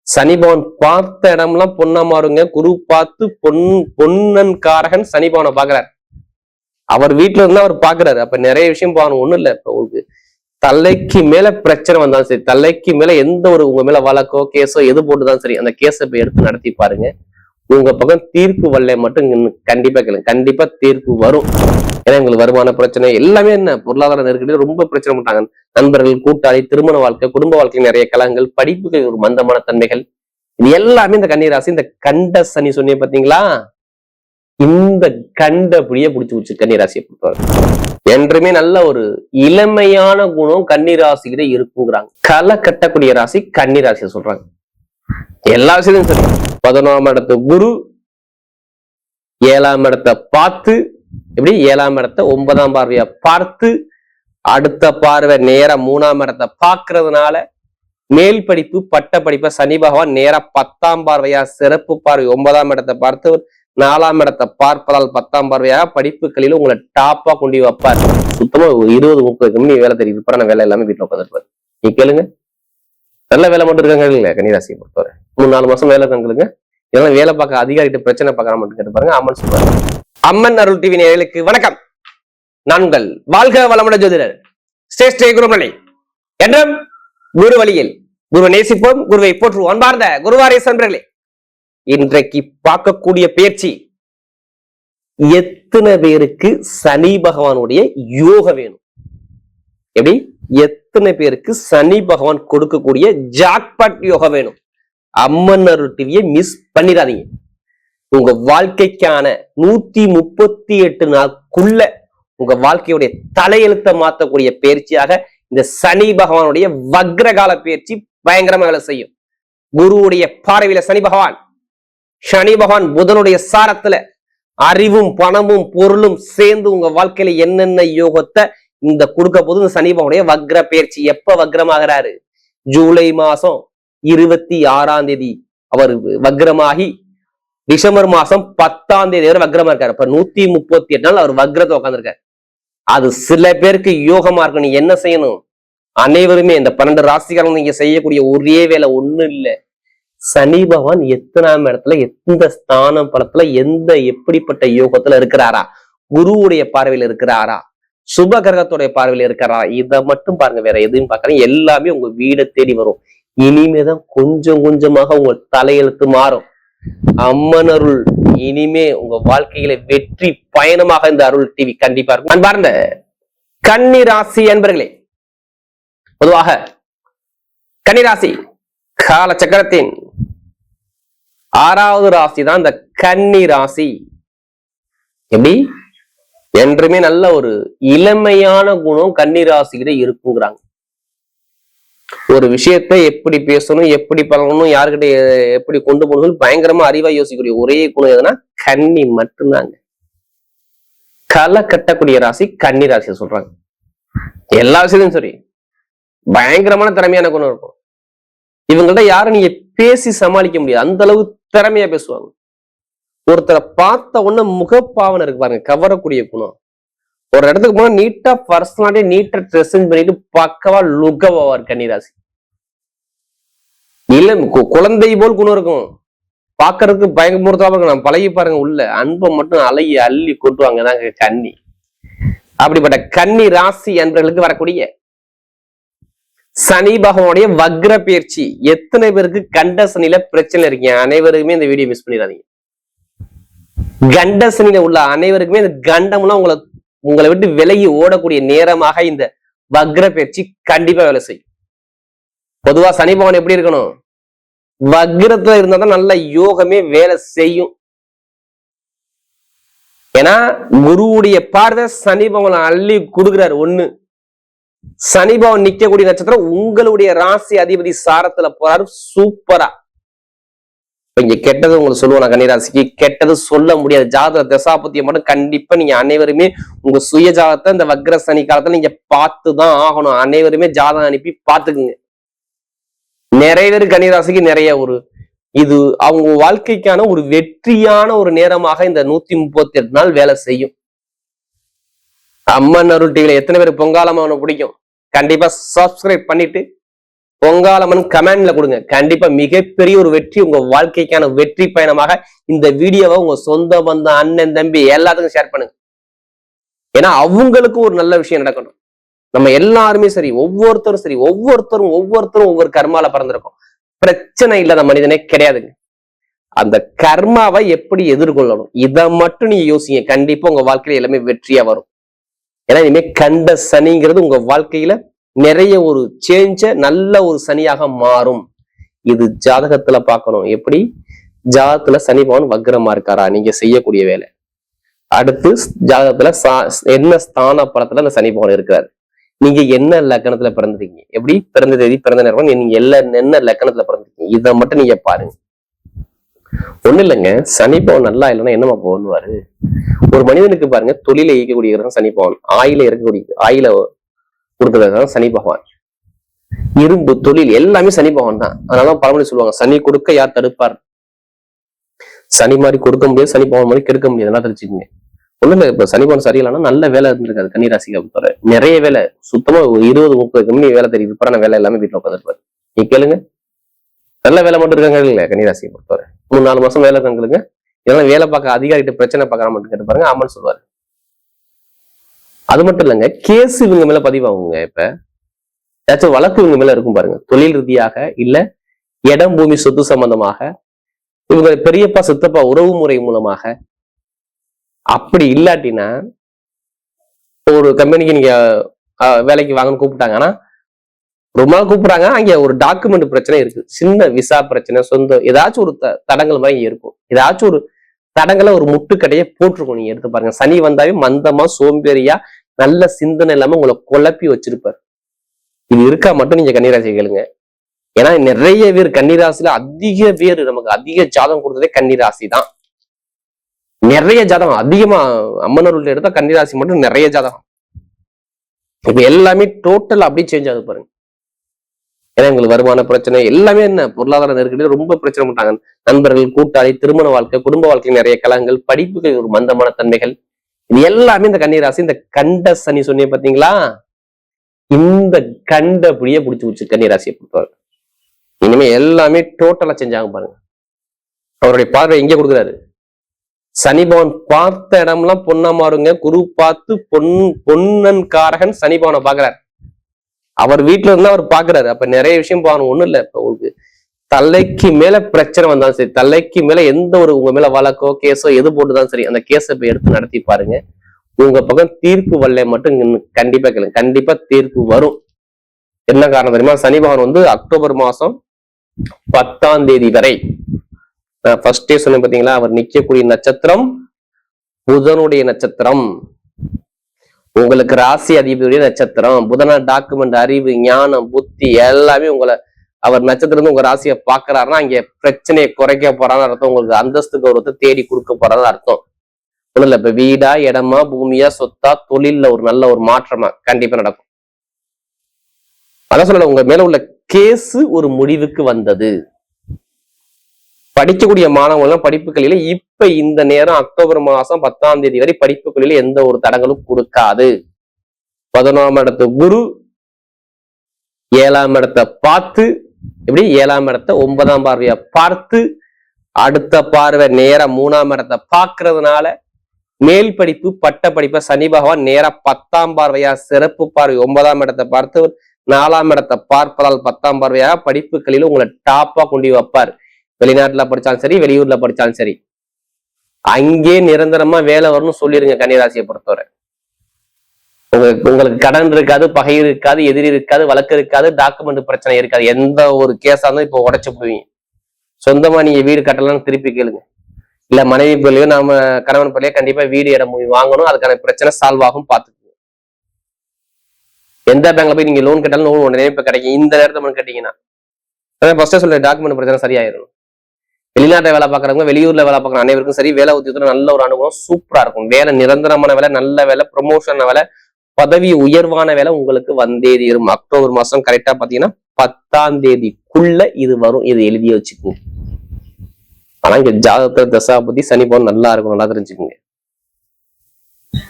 சனி பவன் பார்த்த இடம்லாம் பொண்ணா மாறுங்க. குரு பார்த்து பொன்னன் காரகன் சனி பவனை பாக்குறாரு. அவர் வீட்டுல இருந்தா அவர் பாக்குறாரு. அப்ப நிறைய விஷயம் பாக்கணும். ஒண்ணும் இல்ல, இப்ப உங்களுக்கு தலைக்கு மேல பிரச்சனை வந்தாலும் சரி, தலைக்கு மேல எந்த ஒரு உங்க மேல வழக்கோ கேஸோ எது போட்டுதான் சரி, அந்த கேஸை இப்ப எடுத்து நடத்தி பாருங்க. உங்க பக்கம் தீர்ப்பு வரல மட்டும் கண்டிப்பா கேளுங்க, கண்டிப்பா தீர்ப்பு வரும். ஏன்னா உங்களுக்கு வருமான பிரச்சனை எல்லாமே என்ன பொருளாதார நெருக்கடி ரொம்ப பிரச்சனை பண்ணிட்டாங்க. நண்பர்கள், கூட்டாளி, திருமண வாழ்க்கை, குடும்ப வாழ்க்கை நிறைய கலங்கள், படிப்புகள் ஒரு மந்தமான தன்மைகள், இது எல்லாமே இந்த கன்னிராசி. இந்த கண்ட சனி சொன்னீங்க பாத்தீங்களா, இந்த கண்டபடியே பிடிச்சு வச்சு கன்னிராசியை பொறுத்தவரை என்றுமே நல்ல ஒரு இளமையான குணம் கன்னிராசிகிட்ட இருக்குங்கிறாங்க. களை கட்டக்கூடிய ராசி கன்னிராசியை சொல்றாங்க. எல்லா விஷயத்தையும் சரி, 11ஆம் இடத்து குரு 7ஆம் இடத்தை பார்த்து, எப்படி 7ஆம் இடத்தை 9ஆம் பார்வையா பார்த்து, அடுத்த பார்வை நேரா 3ஆம் இடத்தை பார்க்கறதுனால மேல் படிப்பு பட்ட படிப்பை சனி பகவான் நேரா 10ஆம் பார்வையா சிறப்பு பார்வை 9ஆம் இடத்தை பார்த்து 4ஆம் இடத்தை பார்ப்பதால் 10ஆம் பார்வையாக படிப்புகளில் உங்களை டாப்பா கொண்டு வைப்பார். சுத்தமா 20-30 மணி வேலை தெரியுது, நான் வேலை எல்லாமே வீட்டுல உட்காந்துருப்பாரு. நீ கேளுங்க, நல்ல வேலை மட்டும் இருக்காங்க இல்ல கன்னிராசியை பொறுத்தவரை 3-4 மாசம் வேலை இருக்காங்களுக்கு. இதெல்லாம் வேலை பார்க்க அதிகாரிகிட்ட பிரச்சனை பார்க்கற மட்டும் கேட்டு பாருங்க. அம்மன் சொல்றாரு. அம்மன் அருள் டிவி நேயர்களுக்கு வணக்கம். நான் உங்கள் வாழ்க வளமுடன் ஜோதிடர் ஸ்ரேஷ்ட குருமலை என்றும் குரு வழியில் குருவை நேசிப்போம், குருவை போற்றுவோம். அன்பார்ந்த குருவாரே சன்றர்களே, இன்றைக்கு பார்க்கக்கூடிய பயிற்சி எத்தனை பேருக்கு சனி பகவானுடைய யோகம் வேணும், எப்படி எத்தனை பேருக்கு சனி பகவான் கொடுக்கக்கூடிய ஜாக்பாட் யோகம் வேணும். அம்மன் அருள் டிவியை மிஸ் பண்ணிடாதீங்க. உங்க வாழ்க்கைக்கான 138 நாளுக்குள்ள உங்க வாழ்க்கையுடைய தலையெழுத்த மாற்றக்கூடிய பயிற்சியாக இந்த சனி பகவானுடைய வக்ரகால பயிற்சி பயங்கரமா வேலை செய்யும். குருவுடைய பார்வையில சனி பகவான், சனி பகவான் புதனுடைய சாரத்துல அறிவும் பணமும் பொருளும் சேர்ந்து உங்க வாழ்க்கையில என்னென்ன யோகத்தை இந்த கொடுக்க போது இந்த சனி பகவானுடைய வக்ர பயிற்சி. எப்ப வக்ரமாகிறாரு? ஜூலை மாசம் 26ஆம் தேதி அவர் வக்ரமாகி டிசம்பர் மாசம் 10ஆம் தேதி வரை வக்ரமா இருக்காரு. அப்ப 138 நாள் அவர் வக்ரத்தை உட்காந்துருக்காரு. அது சில பேருக்கு யோகமா இருக்கும். நீங்க என்ன செய்யணும்? அனைவருமே இந்த 12 ராசிக்காரங்க நீங்க செய்யக்கூடிய ஒரே வேலை ஒண்ணு இல்ல, சனி பகவான் எத்தனாம் இடத்துல, எந்த ஸ்தானம் பலத்துல, எப்படிப்பட்ட யோகத்துல இருக்கிறாரா, குருவுடைய பார்வையில இருக்கிறாரா, சுப கிரகத்துடைய பார்வையில இருக்கிறாரா, இதை மட்டும் பாருங்க. வேற எதுவும் பார்க்கறீங்க, எல்லாமே உங்க வீடை தேடி வரும். இனிமேதான் கொஞ்சம் கொஞ்சமாக உங்க தலையெழுத்து மாறும். அம்மன் அருள் இனிமே உங்க வாழ்க்கையில வெற்றி பயணமாக இந்த அருள் டிவி கண்டிப்பா இருக்கும். அன்பார்ந்த கன்னி ராசி அன்பர்களே, பொதுவாக கன்னிராசி கால சக்கரத்தின் 6வது ராசி தான் இந்த கன்னி ராசி. எப்படி என்றுமே நல்ல ஒரு இளமையான குணம் கன்னி ராசிக்கிட்ட இருக்குங்கிறாங்க. ஒரு விஷயத்தை எப்படி பேசணும், எப்படி பழகணும், யாருக்கிட்ட எப்படி கொண்டு போகணும் பயங்கரமா அறிவா யோசிக்கக்கூடிய ஒரே குணம் எதுனா கன்னி மட்டும்தாங்க. களை கட்டக்கூடிய ராசி கன்னி ராசியை சொல்றாங்க. எல்லா விஷயத்தையும் சரி, பயங்கரமான திறமையான குணம் இருக்கும். இவங்கள்ட்ட யாரும் நீங்க பேசி சமாளிக்க முடியாது, அந்த அளவு திறமையா பேசுவாங்க. ஒருத்தரை பார்த்த உடனே முகப்பாவனை இருக்கு பாருங்க, கவரக்கூடிய குணம். ஒரு இடத்துக்கு போனா நீட்டா பர்சனாலிட்டி நீட்டா ட்ரெஸ்ஸிங் பண்ணிட்டு பக்கவா லுக்கவார் கன்னிராசி. இல்ல குழந்தை போல் குணம் இருக்கும், பாக்குறதுக்கு பயங்கரமா இருக்கும். நான் பழகி பாருங்க, உள்ள அன்பை மட்டும் அழகி அள்ளி கொட்டுவாங்க தாங்க கன்னி. அப்படிப்பட்ட கன்னி ராசி அன்பர்களுக்கு வரக்கூடிய சனி பகவானுடைய வக்ர பயிற்சி. எத்தனை பேருக்கு கண்ட சனியில பிரச்சனை இருக்கீங்க? அனைவருக்குமே இந்த வீடியோ மிஸ் பண்ணிடாதீங்க. கண்ட சனியில உள்ள அனைவருக்குமே இந்த கண்டம்லாம் உங்களை விட்டு விலகி ஓடக்கூடிய நேரமாக இந்த வக்ர பயிற்சி கண்டிப்பா வேலை செய்யும். பொதுவா சனி பகவான் எப்படி இருக்கணும்? வக்ரத்துல இருந்தா தான் நல்ல யோகமே வேலை செய்யும். ஏன்னா குருவுடைய பார்வை சனி பகவான் அள்ளி கொடுக்குறாரு. ஒண்ணு, சனி பகவான் நிக்கக்கூடிய நட்சத்திரம் உங்களுடைய ராசி அதிபதி சாரத்துல போறாரு. சூப்பரா. இங்க கெட்டது உங்களுக்கு சொல்லுவோம், நான் கன்னிராசிக்கு கெட்டது சொல்ல முடியாது. ஜாதக தசாபத்தியை மட்டும் கண்டிப்பா நீங்க அனைவருமே உங்க சுய ஜாதகத்தை இந்த வக்ர சனி காலத்துல நீங்க பார்த்துதான் ஆகணும். அனைவருமே ஜாதகம் அனுப்பி பாத்துக்குங்க. நிறைய பேர் கன்னிராசிக்கு நிறைய இது அவங்க வாழ்க்கைக்கான ஒரு வெற்றியான ஒரு நேரமாக இந்த 138 நாள் வேலை செய்யும். அம்மன் அருள் டிவில எத்தனை பேர் பொங்காலம் அவனை பிடிக்கும்? கண்டிப்பா சப்ஸ்கிரைப் பண்ணிட்டு பொங்காலம்மன் கமெண்ட்ல கொடுங்க. கண்டிப்பா மிகப்பெரிய ஒரு வெற்றி, உங்க வாழ்க்கைக்கான வெற்றி பயணமாக இந்த வீடியோவை உங்க சொந்த பந்த அண்ணன் தம்பி எல்லாத்துக்கும் ஷேர் பண்ணுங்க. ஏன்னா அவங்களுக்கும் ஒரு நல்ல விஷயம் நடக்கணும். நம்ம எல்லாருமே சரி, ஒவ்வொருத்தரும் ஒவ்வொரு கர்மால பிறந்திருக்கோம். பிரச்சனை இல்லாத மனிதனே கிடையாதுங்க. அந்த கர்மாவை எப்படி எதிர்கொள்ளணும் இதை மட்டும் நீங்க யோசிங்க. கண்டிப்பா உங்க வாழ்க்கையில எல்லாமே வெற்றியா வரும். ஏன்னா இனிமே கண்ட சனிங்கிறது உங்க வாழ்க்கையில நிறைய ஒரு சேஞ்ச நல்ல ஒரு சனியாக மாறும். இது ஜாதகத்துல பார்க்கணும். எப்படி ஜாதகத்துல சனி பகவான் வக்ரமா இருக்காரா, நீங்க செய்யக்கூடிய வேலை. அடுத்து ஜாதகத்துல என்ன ஸ்தான பலத்துல அந்த சனி பகவான் இருக்கிறாரு, நீங்க என்ன லக்கணத்துல பிறந்திருக்கீங்க, எப்படி பிறந்த தேதி பிறந்த நேரம், நீங்க என்ன லக்கணத்துல பிறந்திருக்கீங்க, இதை மட்டும் நீங்க பாருங்க. ஒண்ணு இல்லைங்க, சனி பகவான் நல்லா இல்லைன்னா என்னமா பண்ணுவாரு? ஒரு மனிதனுக்கு பாருங்க, தொழில இயக்கக்கூடிய சனி பகவான், ஆயில கொடுக்கறதுதான் சனி பகவான். இரும்பு தொழில் எல்லாமே சனி பகவான் தான். அதனால பழமொழி சொல்லுவாங்க, சனி கொடுக்க யார் தடுப்பார்? சனி மாதிரி கொடுக்க முடியாது, சனி பகவான் மாதிரி கெடுக்க முடியாது. எல்லாம் தெரிஞ்சுக்கோங்க. ஒண்ணு இல்ல, இப்ப சனி பகவான் சரியில்லைன்னா நல்ல வேலை இருந்திருக்காது கன்னிராசிக்கு. பொறுத்தவரை நிறைய வேலை, சுத்தமா 20-30 கம்மி வேலை தெரியுது. இப்ப வேலை எல்லாமே வீட்டுல உட்காந்துருப்பாரு. நீ கேளுங்க, நல்ல வேலை மட்டும் இருக்காங்க இல்ல கன்னிராசியை பொறுத்தவரை. 3-4 மாசம் வேலை இருக்காங்களுக்கு. இதெல்லாம் வேலை பார்க்க அதிகாரிகிட்ட பிரச்சனை பார்க்கற மட்டும் கேட்டு பாருங்க, ஆமான்னு சொல்லுவாரு. அது மட்டும் இல்லைங்க, கேஸ் இவங்க மேல பதிவாகுங்க. இப்ப ஏதாச்சும் வழக்கு இவங்க மேல இருக்கும் பாருங்க, தொழில் ரீதியாக இல்ல இடம் பூமி சொத்து சம்பந்தமாக, இவங்க பெரியப்பா சித்தப்பா உறவு முறை மூலமாக. அப்படி இல்லாட்டினா ஒரு கம்பெனிக்கு நீங்க வேலைக்கு வாங்கன்னு கூப்பிட்டாங்கன்னா, ரொம்ப நாள் கூப்பிடுறாங்க, அங்க ஒரு டாக்குமெண்ட் பிரச்சனை இருக்கு, சின்ன விசா பிரச்சனை, சொந்த ஏதாச்சும் ஒரு தடங்கள் மாதிரி இருக்கும். ஏதாச்சும் ஒரு தடங்களை ஒரு முட்டுக்கடையை போட்டிருக்கும். நீங்க எடுத்து பாருங்க. சனி வந்தாவே மந்தமா சோம்பேறியா நல்ல சிந்தனை இல்லாம உங்களை குழப்பி வச்சிருப்பாரு. இது இருக்கா மட்டும் நீங்க கன்னிராசி கேளுங்க. ஏன்னா நிறைய பேர் கன்னிராசியில அதிக பேர் நமக்கு அதிக ஜாதகம் கொடுத்ததே கன்னிராசி தான். நிறைய ஜாதகம் அதிகமா அம்மனூர்ல எடுத்தா கன்னிராசி மட்டும் நிறைய ஜாதகம். இப்ப எல்லாமே டோட்டல் அப்படியே சேஞ்ச் ஆகுது பாருங்க. ஏன்னா உங்களுக்கு வருமான பிரச்சனை எல்லாமே, என்ன பொருளாதார நெருக்கடி ரொம்ப பிரச்சனை பண்ணிட்டாங்க. நண்பர்கள், கூட்டாளி, திருமண வாழ்க்கை, குடும்ப வாழ்க்கை நிறைய கலங்கள், படிப்புகள் ஒரு மந்தமான தன்மைகள், இது எல்லாமே இந்த கன்னிராசி. இந்த கண்ட சனி சொன்னீங்க பாத்தீங்களா, இந்த கண்டபடியே பிடிச்சு கன்னிராசியை பொறுத்தவரை இனிமே எல்லாமே டோட்டலா சேஞ்ச் ஆகும் பாருங்க. அவருடைய பார்வை எங்க கொடுக்குறாரு? சனி பகவான் பார்த்த இடம்லாம் பொன்னா மாறுங்க. குரு பார்த்து பொன்னன் காரகன் சனி பகவானை பாக்குறாரு. அவர் வீட்டுல இருந்தா அவர் பாக்குறாரு. அப்ப நிறைய விஷயம் பாக்கணும். ஒண்ணும் இல்ல, இப்ப உங்களுக்கு தலைக்கு மேல பிரச்சனை வந்தாலும் சரி, தலைக்கு மேல எந்த ஒரு உங்க மேல வழக்கோ கேஸோ எது போட்டுதான் சரி, அந்த கேஸை இப்ப எடுத்து நடத்தி பாருங்க. உங்க பக்கம் தீர்ப்பு வரல மட்டும் கண்டிப்பா கேளுங்க, கண்டிப்பா தீர்ப்பு வரும். என்ன காரணம் தெரியுமா? சனி பகவான் அக்டோபர் மாசம் 10ஆம் தேதி வரை, ஃபர்ஸ்டே சொன்னேன் பாத்தீங்களா, அவர் நிக்கக்கூடிய நட்சத்திரம் புதனுடைய நட்சத்திரம். உங்களுக்கு ராசி அதிபதியுடைய நட்சத்திரம். புதனா டாக்குமெண்ட், அறிவு, ஞானம், புத்தி எல்லாமே உங்களை அவர் நட்சத்திரம் உங்க ராசியை பாக்குறாருன்னா அங்க பிரச்சனையை குறைக்க போறான்னு அர்த்தம். உங்களுக்கு அந்தஸ்து கௌரவத்தை தேடி கொடுக்க போறான்னு அர்த்தம். ஒண்ணும் இல்ல, இப்ப வீடா, இடமா, பூமியா, சொத்தா, தொழில்ல ஒரு நல்ல ஒரு மாற்றமா கண்டிப்பா நடக்கும். அதான் சொல்லல, உங்க மேல உள்ள கேஸ் ஒரு முடிவுக்கு வந்தது. படிக்கக்கூடிய மாணவர்கள் படிப்புகளில இப்ப இந்த நேரம் அக்டோபர் மாசம் 10ஆம் தேதி வரை படிப்புகளில எந்த ஒரு தடங்களும் கொடுக்காது. 11ஆம் இடத்து குரு 7ஆம் இடத்தை பார்த்து, எப்படி 7ஆம் இடத்தை 9ஆம் பார்வையா பார்த்து, அடுத்த பார்வை நேரம் 3ஆம் இடத்தை பார்க்கறதுனால மேல் படிப்பு பட்ட படிப்பை சனி பகவான் நேர 10ஆம் பார்வையா சிறப்பு பார்வை 9ஆம் இடத்தை பார்த்து 4ஆம் இடத்தை பார்ப்பதால் 10ஆம் பார்வையாக படிப்புகளில உங்களை டாப்பா கொண்டு வைப்பார். வெளிநாட்டுல படிச்சாலும் சரி, வெளியூர்ல படிச்சாலும் சரி, அங்கே நிரந்தரமா வேலை வரும்னு சொல்லிருங்க. கன்னிராசியை பொறுத்தவரை உங்களுக்கு கடன் இருக்காது, பகை இருக்காது, எதிரி இருக்காது, வழக்கு இருக்காது, டாக்குமெண்ட் பிரச்சனை இருக்காது. எந்த ஒரு கேஸா இருந்தாலும் இப்போ உடைச்சு போடுவீங்க. சொந்தமா நீங்க வீடு கட்டலாம்னு திருப்பி கேளுங்க. இல்ல மனைவி பிள்ளையோ நாம கணவன் பிள்ளையோ கண்டிப்பா வீடு இடம் வாங்கணும், அதுக்கான பிரச்சனை சால்வ் ஆகும் பாத்துக்கோங்க. எந்த பேங்க்ல போய் நீங்க லோன் கட்டாலும் உடனே இப்ப கிடைக்கும். இந்த நேரத்தை கேட்டீங்கன்னா ஃபர்ஸ்டே சொல்ற டாக்குமெண்ட் பிரச்சனை சரியாயிரும். வெளிநாட்டை வேலை பார்க்கறவங்க, வெளியூர்ல வேலை பார்க்குற அனைவருக்கும் சரி, வேலை உத்தியத்துல நல்ல ஒரு அனுபவம் சூப்பரா இருக்கும். வேலை நிரந்தரமான வேலை, நல்ல வேலை, ப்ரொமோஷன் வேலை, பதவி உயர்வான வேலை உங்களுக்கு வந்தே தீரும். அக்டோபர் மாசம் கரெக்டா பாத்தீங்கன்னா 10ஆம் தேதிக்குள்ள இது வரும். இது எழுதி வச்சுக்கோங்க. ஆனா இங்க ஜாதகத்துல தசாபதி சனி பகவான் நல்லா இருக்கும், நல்லா தெரிஞ்சுக்கோங்க.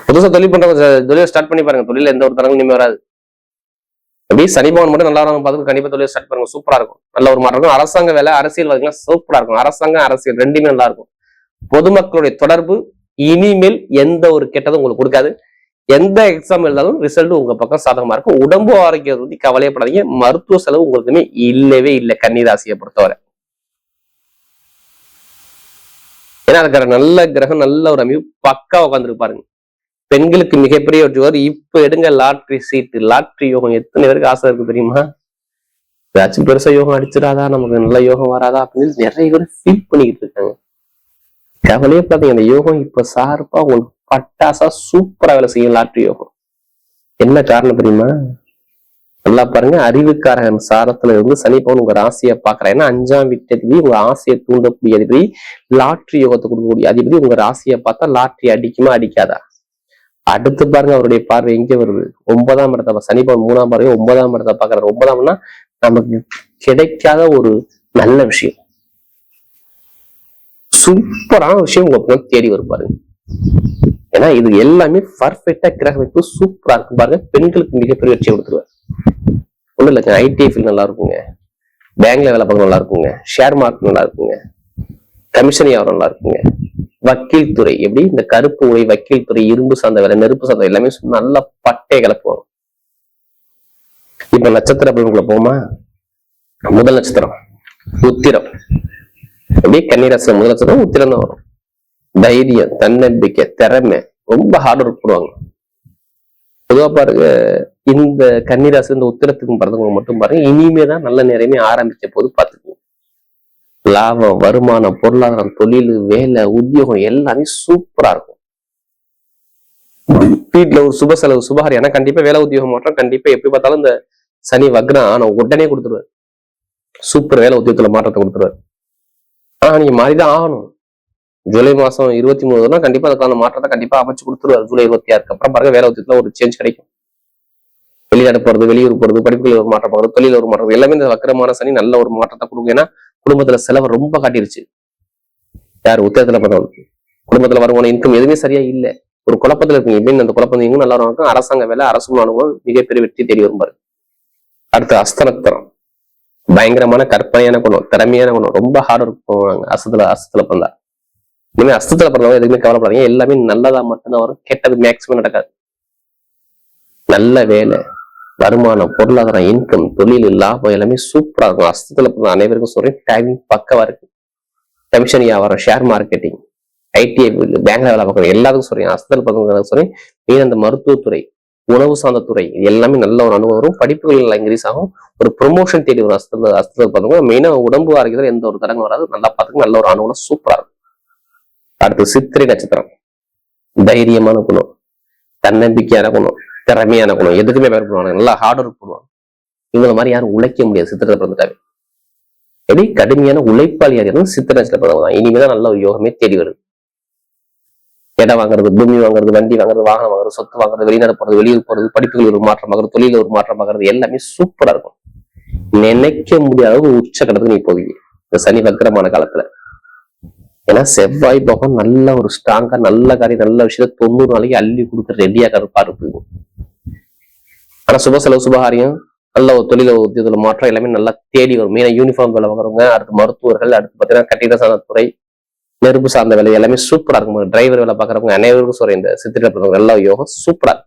புதுசா தொழில் பண்றவங்க தொழிலை ஸ்டார்ட் பண்ணி பாருங்க, தொழில எந்த ஒரு தரங்களும் இனிமே வராது. அப்படி சனி பகவான் மட்டும் நல்லா இருக்கும் பார்த்து கண்டிப்பா தொழில் ஸ்டார்ட் பண்ணுங்க, சூப்பரா இருக்கும். நல்ல ஒரு மாற்றம் இருக்கும். அரசாங்க வேலை, அரசியல்வாதிகள் சூப்பரா இருக்கும். அரசாங்கம் அரசியல் ரெண்டுமே நல்லா இருக்கும். பொதுமக்களுடைய தொடர்பு இனிமேல் எந்த ஒரு கெட்டதும் உங்களுக்கு கொடுக்காது. எந்த எக்ஸாம் எழுதாலும் ரிசல்ட் உங்க பக்கம் சாதகமா இருக்கும். உடம்பு ஆரோக்கியத்தை பத்தி கவலையப்படாதீங்க. மருத்துவ செலவு உங்களுக்குமே இல்லவே இல்லை கன்னிராசியை பொறுத்தவரை. ஏன்னா அதுக்கான நல்ல கிரகம், நல்ல ஒரு அமைப்பு பக்கா உட்காந்துருப்பாருங்க. பெண்களுக்கு மிகப்பெரிய ஒரு ஜோர். இப்ப எடுங்க லாட்ரி சீட்டு, லாட்ரி யோகம். எத்தனை பேருக்கு ஆசை இருக்கு தெரியுமா? ஏதாச்சும் பெருசா யோகம் அடிச்சிடாதா, நமக்கு நல்ல யோகம் வராதா அப்படின்னு நிறைய பேர் ஃபீல் பண்ணிக்கிட்டு இருக்காங்க. கவலையே பாத்தீங்க, அந்த யோகம் இப்ப சார்பா உங்களுக்கு பட்டாசா சூப்பரா வேலை செய்யும் லாட்ரி யோகம். என்ன காரணம் தெரியுமா? நல்லா பாருங்க, அறிவுக்காரகன் சாரத்துல இருந்து சனி பகவான் உங்க ராசியை பாக்குறேன். ஏன்னா 5ஆம் வீட்டு உங்க ஆசையை தூண்டக்கூடிய அதிபதி, லாட்ரி யோகத்தை கொடுக்கக்கூடிய அதிபதி உங்க ராசியை பார்த்தா லாட்ரி அடிக்குமா அடிக்காதா? அடுத்து பாருங்க அவருடைய பார்வை எங்க வருது? 9ஆம் இடத்தை. சனி பகவான் 3ஆம் பார்வை 9ஆம் இடத்தை பாக்குறாரு. 9ஆம்னா நமக்கு கிடைக்காத ஒரு நல்ல விஷயம், சூப்பரான விஷயம் உங்களுக்கு தேடி வரும் பாருங்க. ஏன்னா இது எல்லாமே பர்ஃபெக்டா கிரக வைப்பு சூப்பரா இருக்கு பாருங்க. பெண்களுக்கு மிகப்பெரிய வெற்றியை கொடுத்துருவாரு. ஒண்ணும் இல்லைங்க, ஐடி ஃபீல்ட் நல்லா இருக்குங்க, பேங்க்ல வேலை பார்க்க நல்லா இருக்குங்க, ஷேர் மார்க்கெட் நல்லா இருக்குங்க, கமிஷன் வியாபாரம் நல்லா இருக்குங்க, வக்கீல் துறை. எப்படி இந்த கருப்பு உரை வக்கீல் துறை, இரும்பு சார்ந்த வேலை, நெருப்பு சார்ந்த எல்லாமே நல்ல பட்டை கலப்புவோம். இப்ப நட்சத்திர பலன்களை போமா. முதல் நட்சத்திரம் உத்திரம். எப்படி கன்னிராசில முதல் நட்சத்திரம் உத்திரம் தான் வரும். தைரியம், தன்னம்பிக்கை, திறமை, ரொம்ப ஹார்ட் ஒர்க் போடுவாங்க. பொதுவா பாருங்க, இந்த கன்னிராசி இந்த உத்திரத்துக்கும் பிறந்தவங்க மட்டும் பாருங்க, இனிமேதான் நல்ல நேரமே ஆரம்பிச்ச போது பாத்துக்கோங்க. லாபம், வருமானம், பொருளாதாரம், தொழில், வேலை, உத்தியோகம் எல்லாமே சூப்பரா இருக்கும். வீட்டுல ஒரு சுப செலவு, சுபகாரி. ஏன்னா கண்டிப்பா வேலை உத்தியோகம் மாற்றம் கண்டிப்பா எப்படி பார்த்தாலும் இந்த சனி வக்ரம் ஆனா உடனே கொடுத்துருவாரு. சூப்பர் வேலை உத்தியோகத்துல மாற்றத்தை கொடுத்துருவாரு. ஆனா நீங்க மாறிதான் ஆகணும். ஜூலை மாசம் 23 கண்டிப்பா அதுக்கான மாற்றத்தை கண்டிப்பா அமைச்சு கொடுத்துருவாரு. ஜூலை 26க்கு அப்புறம் பாருங்க வேலை உத்தியத்துல ஒரு சேஞ்ச் கிடைக்கும். வெளிநாடு போறது, வெளியூர் போறது, படிப்புகளில் ஒரு மாற்றம் போறது, தொழில ஒரு மாற்றம், எல்லாமே இந்த வக்கரமான சனி நல்ல ஒரு மாற்றத்தை கொடுக்கும். ஏன்னா குடும்பத்துல செலவு ரொம்ப காட்டிருச்சு. யார் உத்திரத்துல பண்ணவங்களுக்கு குடும்பத்துல வருமான இன்கம் எதுவுமே சரியா இல்லை. ஒரு குழப்பத்துல இருக்கீங்க. எப்படின்னு அந்த குழப்பம் எங்கும் நல்லா இருக்கும். அரசாங்க வேலை, அரசு அனுபவம் மிகப்பெரிய வெற்றி தேடி வரும் பாரு. அடுத்து அஸ்தநத்தரம். பயங்கரமான கற்பனையான குணம், திறமையான குணம், ரொம்ப ஹார்ட் ஒர்க் போவாங்க. அஸ்தத்துல பிறந்தா. இனிமே அஸ்தத்துல பிறந்தவங்க எதுவுமே கவலைப்படாதீங்க. எல்லாமே நல்லதா மட்டும்தான் வரும். கெட்டது மேக்சிமம் நடக்காது. நல்ல வேலை, வருமானம், பொருளாதாரம், இன்கம், தொழில், லாபம் எல்லாமே சூப்பரா இருக்கும். அஸ்தத்துல பிறந்த அனைவருக்கும் சொல்றேன், டைமிங் பக்கவா இருக்கு. கமிஷன் வியாபாரம், ஷேர் மார்க்கெட்டிங், ஐடிஐ, பேங்க்ல வேலை பார்க்கணும் எல்லாத்துக்கும் சொல்றேன். அஸ்தத்துல பிறந்தவங்க சொல்றேன். மெயின் அந்த மருத்துவத்துறை, உணவு சார்ந்த துறை, இது எல்லாமே நல்ல ஒரு அனுபவம் வரும். படிப்புகள் நல்லா இன்க்ரீஸ் ஆகும். ஒரு ப்ரொமோஷன் தேடி வரும். அஸ்தத்துல பிறந்தவங்க மெயினா உடம்பு ஆரோக்கியத்துல எந்த ஒரு தடங்கும் வராது. நல்லா பார்த்துக்க நல்ல ஒரு அனுபவம் சூப்பரா இருக்கும். அடுத்து சித்திரை நட்சத்திரம். தைரியமான குணம், தன்னம்பிக்கையான குணம், திறமையான குணம், எதுக்குமே பேர் பண்ணுவாங்க. நல்லா ஹார்ட் ஒர்க் பண்ணுவாங்க. இவங்களை மாதிரி யாரும் உழைக்க முடியாது. சித்திரை பிறந்துட்டாவே எப்படி கடுமையான உழைப்பாளி யாரும் சித்திரை நட்சத்திரம் பிறந்தவங்க தான். இனிமேதான் நல்ல ஒரு யோகமே தேடி வருது. இடம் வாங்குறது, பூமி வாங்குறது, வண்டி வாங்குறது, வாகனம் வாங்குறது, சொத்து வாங்குறது, வெளிநாடு போறது, வெளியூர் போறது, படிப்புகள் ஒரு மாற்றம் பார்க்கறது, தொழில ஒரு மாற்றம் பார்க்கறது எல்லாமே சூப்பரா இருக்கும். நினைக்க முடியாத ஒரு உச்சக்கட்டத்துக்கு நீ போவீங்க இந்த சனி வக்கரமான காலத்துல. ஏன்னா செவ்வாய் பகவான் நல்ல ஒரு ஸ்ட்ராங்கா நல்ல காரியம் நல்ல விஷயத்த 90 நாளைக்கு அள்ளி கொடுக்க ரெடியா இருப்பாரு. ஆனா சுப செலவு, சுபகாரியம், நல்ல ஒரு தொழில உத்தியோகத்துல மாற்றம் எல்லாமே நல்லா தேடி வரும். மெயினா யூனிஃபார்ம் வேலை வாங்குறவங்க, அடுத்து மருத்துவர்கள், அடுத்து பாத்தீங்கன்னா கட்டிட சார்ந்த துறை, நெருப்பு சார்ந்த வேலை எல்லாமே சூப்பரா இருக்கும். டிரைவர் வேலை பாக்குறவங்க அனைவருக்கும் சொல்றேன், இந்த சித்திரை நல்ல யோகம் சூப்பரா இருக்கும்.